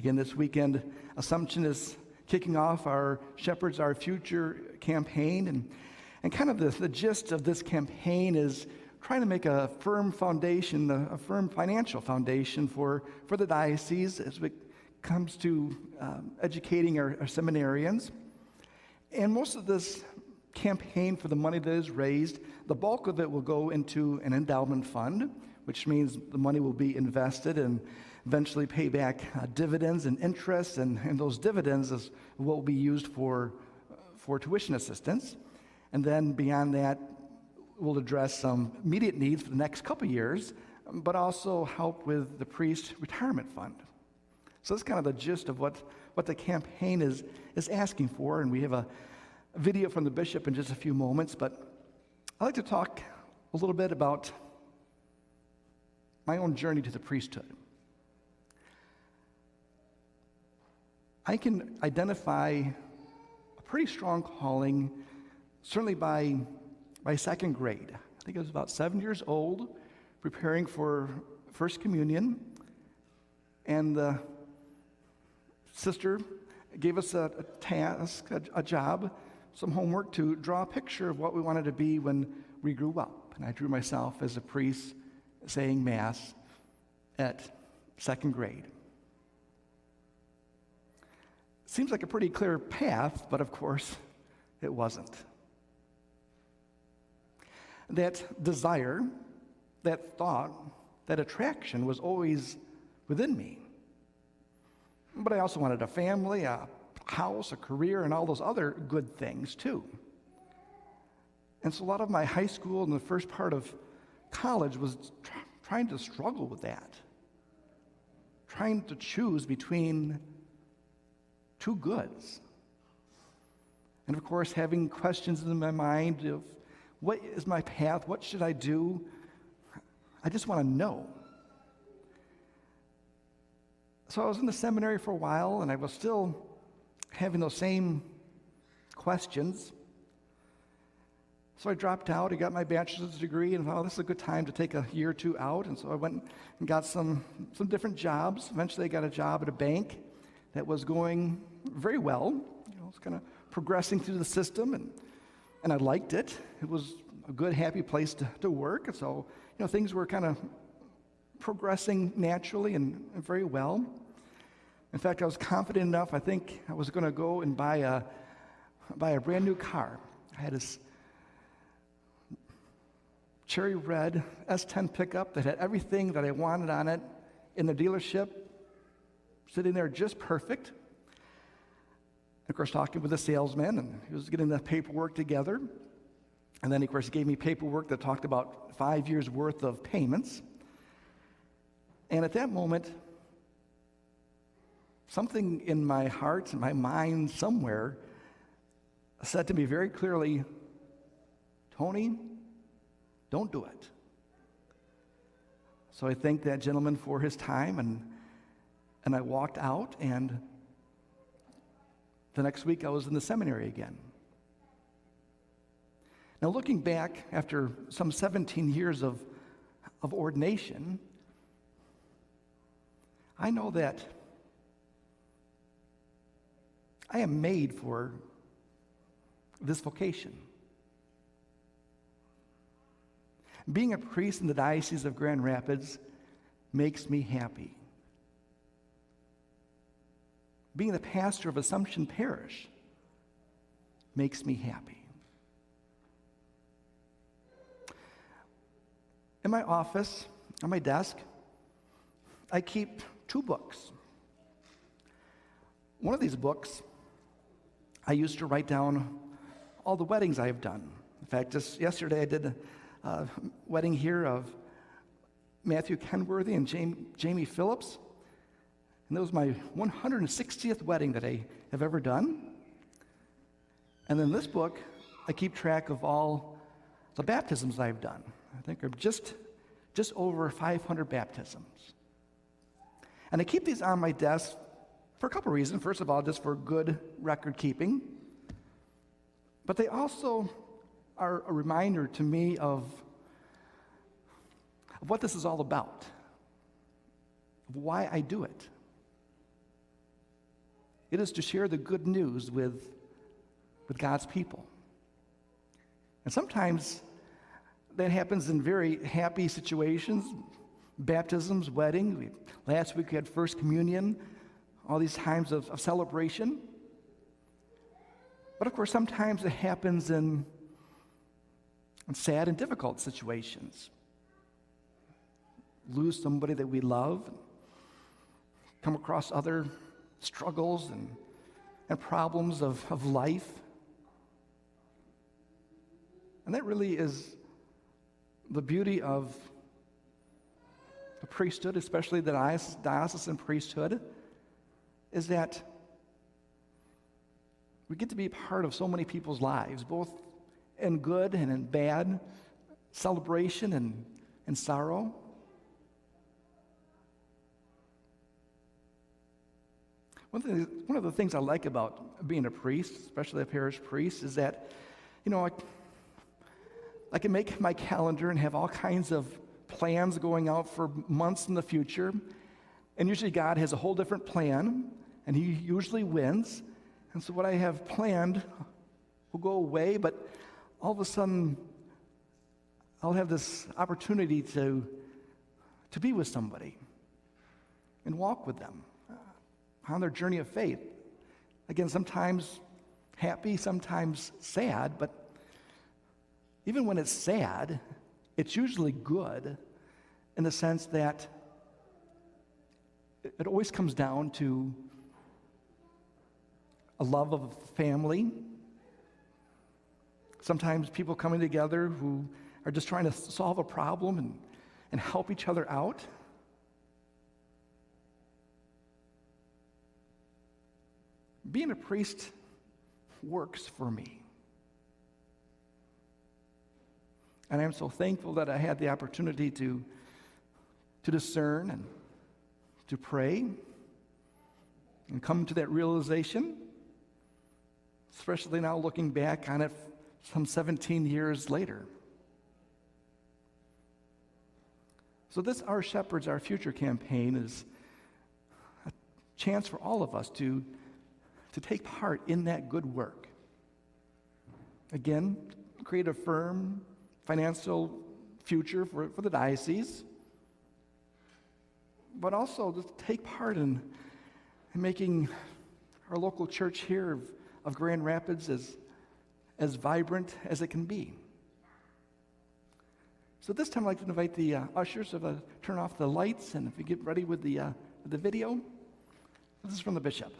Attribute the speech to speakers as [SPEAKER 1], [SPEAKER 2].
[SPEAKER 1] Again, this weekend, Assumption is kicking off our Shepherds Our Future campaign, and kind of the gist of this campaign is trying to make a firm foundation, a firm financial foundation for the diocese as it comes to educating our seminarians. And most of this campaign for the money that is raised, the bulk of it will go into an endowment fund, which means the money will be invested and eventually pay back dividends and interest, and those dividends is what will be used for tuition assistance. And then beyond that, we'll address some immediate needs for the next couple of years, but also help with the priest retirement fund. So that's kind of the gist of what the campaign is asking for, and we have a video from the bishop in just a few moments, but I'd like to talk a little bit about my own journey to the priesthood. I can identify a pretty strong calling, certainly by second grade. I think I was about 7 years old, preparing for First Communion, and the sister gave us a task, a job, some homework to draw a picture of what we wanted to be when we grew up. And I drew myself as a priest saying Mass at second grade. Seems like a pretty clear path, but of course, it wasn't. That desire, that thought, that attraction was always within me. But I also wanted a family, a house, a career, and all those other good things too. And so a lot of my high school and the first part of college was trying to struggle with that, trying to choose between two goods. And of course, having questions in my mind of what is my path, what should I do? I just want to know. So I was in the seminary for a while, and I was still having those same questions. So I dropped out. I got my bachelor's degree, and thought, this is a good time to take a year or two out. And so I went and got some different jobs. Eventually, I got a job at a bank that was going very well. It was kind of progressing through the system, and I liked it. It was a good, happy place to work. And so, things were kind of progressing naturally and very well. In fact, I was confident enough, I think I was going to go and buy a brand new car. I had this cherry red S10 pickup that had everything that I wanted on it in the dealership, sitting there just perfect. Of course, talking with the salesman, and he was getting the paperwork together. And then, of course, he gave me paperwork that talked about 5 years' worth of payments. And at that moment, something in my heart and my mind somewhere said to me very clearly, Tony, don't do it. So I thanked that gentleman for his time, and I walked out, and the next week I was in the seminary again. Now, looking back after some 17 years of ordination, I know that I am made for this vocation. Being a priest in the Diocese of Grand Rapids makes me happy. Being the pastor of Assumption Parish makes me happy. In my office, on my desk, I keep 2 books. One of these books, I used to write down all the weddings I have done. In fact, just yesterday I did a wedding here of Matthew Kenworthy and Jamie Phillips. And that was my 160th wedding that I have ever done. And then this book, I keep track of all the baptisms I've done. I think I'm just over 500 baptisms. And I keep these on my desk for a couple reasons. First of all, just for good record keeping. But they also are a reminder to me of what this is all about, of why I do it. It is to share the good news with God's people. And sometimes that happens in very happy situations, baptisms, weddings. Last week we had First Communion, all these times of celebration. But of course, sometimes it happens in sad and difficult situations. Lose somebody that we love, come across other struggles and problems of life. And that really is the beauty of the priesthood, especially the diocesan priesthood, is that we get to be part of so many people's lives, both in good and in bad, celebration and sorrow. One of the things I like about being a priest, especially a parish priest, is that, I can make my calendar and have all kinds of plans going out for months in the future. And usually God has a whole different plan, and he usually wins. And so what I have planned will go away, but all of a sudden I'll have this opportunity to be with somebody and walk with them on their journey of faith. Again, sometimes happy, sometimes sad, but even when it's sad, it's usually good in the sense that it always comes down to a love of family. Sometimes people coming together who are just trying to solve a problem and help each other out. Being a priest works for me. And I'm so thankful that I had the opportunity to discern and to pray and come to that realization, especially now looking back on it some 17 years later. So this Our Shepherds, Our Future campaign is a chance for all of us to take part in that good work. Again, create a firm financial future for the diocese, but also to take part in making our local church here of Grand Rapids as vibrant as it can be. So this time I'd like to invite the ushers to turn off the lights, and if you get ready with the video, this is from the bishop.